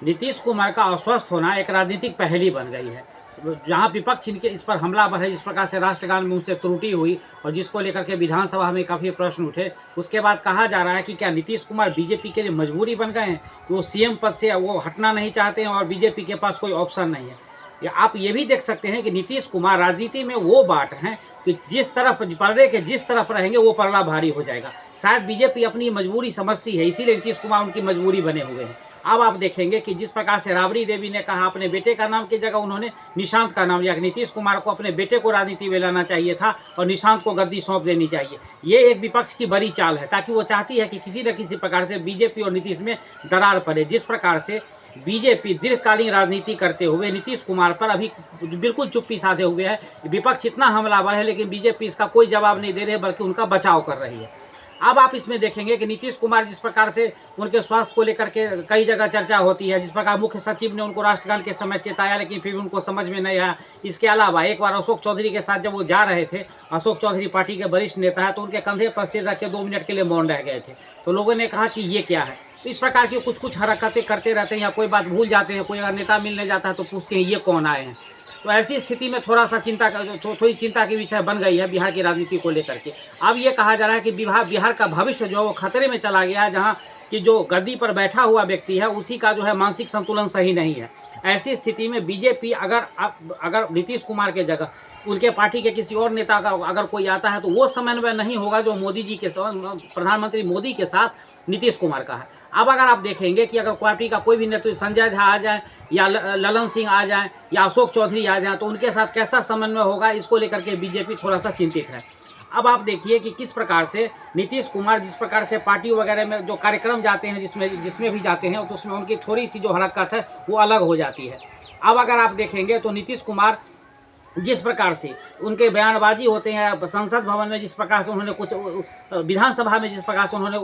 नीतीश कुमार का अस्वस्थ होना एक राजनीतिक पहेली बन गई है। जहाँ विपक्ष इनके इस पर हमलावर है, जिस प्रकार से राष्ट्रगान में उनसे त्रुटि हुई और जिसको लेकर के विधानसभा में काफ़ी प्रश्न उठे, उसके बाद कहा जा रहा है कि क्या नीतीश कुमार बीजेपी के लिए मजबूरी बन गए हैं कि वो सीएम पद से वो हटना नहीं चाहते हैं और बीजेपी के पास कोई ऑप्शन नहीं है। या आप ये भी देख सकते हैं कि नीतीश कुमार राजनीति में वो बाट हैं कि जिस तरफ पर्दे के जिस तरफ रहेंगे वो पलड़ा भारी हो जाएगा। शायद बीजेपी अपनी मजबूरी समझती है, इसीलिए नीतीश कुमार उनकी मजबूरी बने हुए हैं। अब आप देखेंगे कि जिस प्रकार से राबड़ी देवी ने कहा अपने बेटे का नाम की जगह उन्होंने निशांत का नाम लिया। नीतीश कुमार को अपने बेटे को राजनीति में लाना चाहिए था और निशांत को गद्दी सौंप देनी चाहिए। ये एक विपक्ष की बड़ी चाल है, ताकि वो चाहती है कि किसी न किसी प्रकार से बीजेपी और नीतीश में दरार पड़े। जिस प्रकार से बीजेपी दीर्घकालीन राजनीति करते हुए नीतीश कुमार पर अभी बिल्कुल चुप्पी साधे हुए है। विपक्ष इतना हमलावर है, लेकिन बीजेपी इसका कोई जवाब नहीं दे रही है, बल्कि उनका बचाव कर रही है। अब आप इसमें देखेंगे कि नीतीश कुमार जिस प्रकार से उनके स्वास्थ्य को लेकर के कई जगह चर्चा होती है, जिस प्रकार मुख्य सचिव ने उनको राष्ट्रगान के समय चेताया, लेकिन फिर उनको समझ में नहीं आया। इसके अलावा एक बार अशोक चौधरी के साथ जब वो जा रहे थे, अशोक चौधरी पार्टी के वरिष्ठ नेता है, तो उनके कंधे पर सिर रख के 2 मिनट के लिए मौन रह गए थे। तो लोगों ने कहा कि ये क्या है। तो इस प्रकार की कुछ हरकतें करते रहते हैं, या कोई बात भूल जाते हैं। कोई अगर नेता मिलने जाता है तो पूछते हैं ये कौन आए हैं। तो ऐसी स्थिति में थोड़ा सा थोड़ी चिंता की विषय बन गई है बिहार की राजनीति को लेकर के। अब ये कहा जा रहा है कि बिहार का भविष्य जो है वो खतरे में चला गया है, जहाँ कि जो गद्दी पर बैठा हुआ व्यक्ति है उसी का जो है मानसिक संतुलन सही नहीं है। ऐसी स्थिति में बीजेपी अगर नीतीश कुमार के जगह उनके पार्टी के किसी और नेता का अगर कोई आता है, तो वो समन्वय नहीं होगा जो मोदी जी के प्रधानमंत्री मोदी के साथ नीतीश कुमार का है। अब अगर आप देखेंगे कि अगर पार्टी का कोई भी नेता संजय झा आ जाए या ललन सिंह आ जाए या अशोक चौधरी आ जाए, तो उनके साथ कैसा समन्वय होगा, इसको लेकर के बीजेपी थोड़ा सा चिंतित है। अब आप देखिए कि किस प्रकार से नीतीश कुमार जिस प्रकार से पार्टी वगैरह में जो कार्यक्रम जाते हैं, जिसमें भी जाते हैं, तो उसमें उनकी थोड़ी सी जो हरकत है वो अलग हो जाती है। अब अगर आप देखेंगे तो नीतीश कुमार जिस प्रकार से उनके बयानबाजी होते हैं संसद भवन में, जिस प्रकार से उन्होंने कुछ विधानसभा में जिस प्रकार से उन्होंने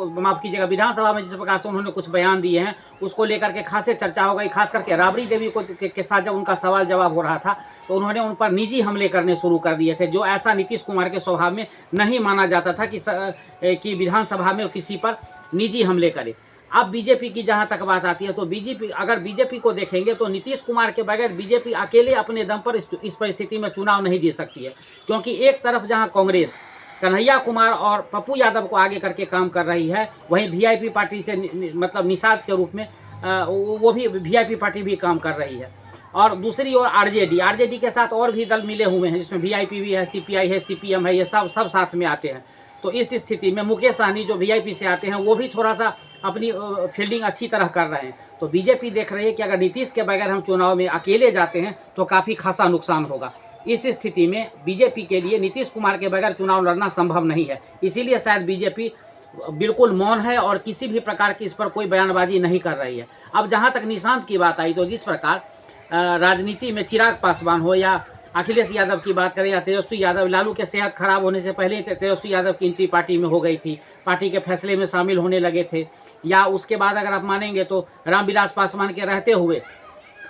विधानसभा में जिस प्रकार से उन्होंने कुछ बयान दिए हैं, उसको लेकर के खासे चर्चा हो गई। खास करके राबड़ी देवी के साथ जब उनका सवाल जवाब हो रहा था, तो उन्होंने उन पर निजी हमले करने शुरू कर दिए थे, जो ऐसा नीतीश कुमार के स्वभाव में नहीं माना जाता था कि विधानसभा में किसी पर निजी हमले करे। अब बीजेपी की जहां तक बात आती है, तो बीजेपी को देखेंगे तो नीतीश कुमार के बगैर बीजेपी अकेले अपने दम पर इस परिस्थिति में चुनाव नहीं जीत सकती है। क्योंकि एक तरफ जहां कांग्रेस कन्हैया कुमार और पप्पू यादव को आगे करके काम कर रही है, वहीं वीआईपी पार्टी से मतलब निषाद के रूप में वो भी वीआईपी पार्टी भी काम कर रही है। और दूसरी ओर आरजेडी के साथ और भी दल मिले हुए हैं, जिसमें वीआईपी भी है, सीपीआई है, सीपीएम है, ये सब साथ में आते हैं। तो इस स्थिति में मुकेश सहनी जो वीआईपी से आते हैं, वो भी थोड़ा सा अपनी फील्डिंग अच्छी तरह कर रहे हैं। तो बीजेपी देख रही है कि अगर नीतीश के बगैर हम चुनाव में अकेले जाते हैं तो काफ़ी खासा नुकसान होगा। इस स्थिति में बीजेपी के लिए नीतीश कुमार के बगैर चुनाव लड़ना संभव नहीं है। इसीलिए शायद बीजेपी बिल्कुल मौन है और किसी भी प्रकार की इस पर कोई बयानबाजी नहीं कर रही है। अब जहाँ तक निशांत की बात आई, तो जिस प्रकार राजनीति में चिराग पासवान हो या अखिलेश यादव की बात करें या तेजस्वी यादव, लालू के सेहत खराब होने से पहले तेजस्वी यादव की एंट्री पार्टी में हो गई थी, पार्टी के फैसले में शामिल होने लगे थे। या उसके बाद अगर आप मानेंगे तो रामविलास पासवान के रहते हुए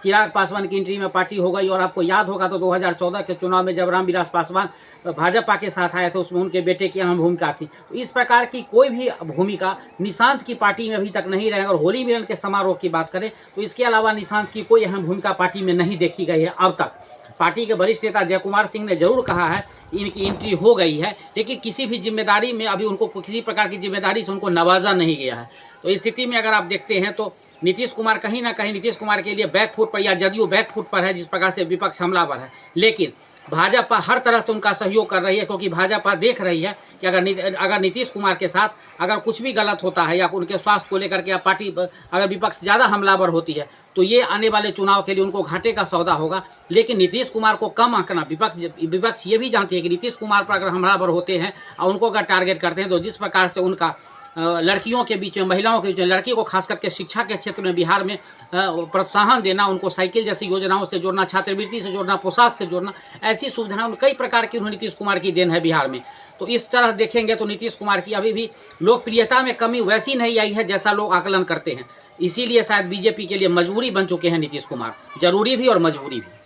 चिराग पासवान की एंट्री में पार्टी हो गई। और आपको याद होगा तो 2014 के चुनाव में जब रामविलास पासवान भाजपा के साथ आए थे, उसमें उनके बेटे की अहम भूमिका थी। तो इस प्रकार की कोई भी भूमिका निशांत की पार्टी में अभी तक नहीं रहे। और होली मिलन के समारोह की बात करें तो इसके अलावा निशांत की कोई अहम भूमिका पार्टी में नहीं देखी गई है अब तक। पार्टी के वरिष्ठ नेता जय कुमार सिंह ने जरूर कहा है इनकी एंट्री हो गई है, लेकिन किसी भी जिम्मेदारी में अभी उनको किसी प्रकार की जिम्मेदारी से उनको नवाजा नहीं गया है। तो इस स्थिति में अगर आप देखते हैं तो नीतीश कुमार कहीं ना कहीं नीतीश कुमार के लिए बैकफुट पर या जदयू बैकफुट पर है, जिस प्रकार से विपक्ष हमलावर है। लेकिन भाजपा हर तरह से उनका सहयोग कर रही है, क्योंकि भाजपा देख रही है कि अगर नीतीश कुमार के साथ अगर कुछ भी गलत होता है या उनके स्वास्थ्य को लेकर के या पार्टी अगर विपक्ष ज़्यादा हमलावर होती है, तो ये आने वाले चुनाव के लिए उनको घाटे का सौदा होगा। लेकिन नीतीश कुमार को कम आंकना, विपक्ष ये भी जानती है कि नीतीश कुमार पर अगर हमलावर होते हैं और उनको अगर टारगेट करते हैं, तो जिस प्रकार से उनका लड़कियों के बीच में, महिलाओं के बीच में, लड़की को खास करके शिक्षा के क्षेत्र में बिहार में प्रोत्साहन देना, उनको साइकिल जैसी योजनाओं से जोड़ना, छात्रवृत्ति से जोड़ना, पोशाक से जोड़ना, ऐसी सुविधाएं कई प्रकार की नीतीश कुमार की देन है बिहार में। तो इस तरह देखेंगे तो नीतीश कुमार की अभी भी लोकप्रियता में कमी वैसी नहीं आई है जैसा लोग आकलन करते हैं। इसीलिए शायद बीजेपी के लिए मजबूरी बन चुके हैं नीतीश कुमार, जरूरी भी और मजबूरी भी।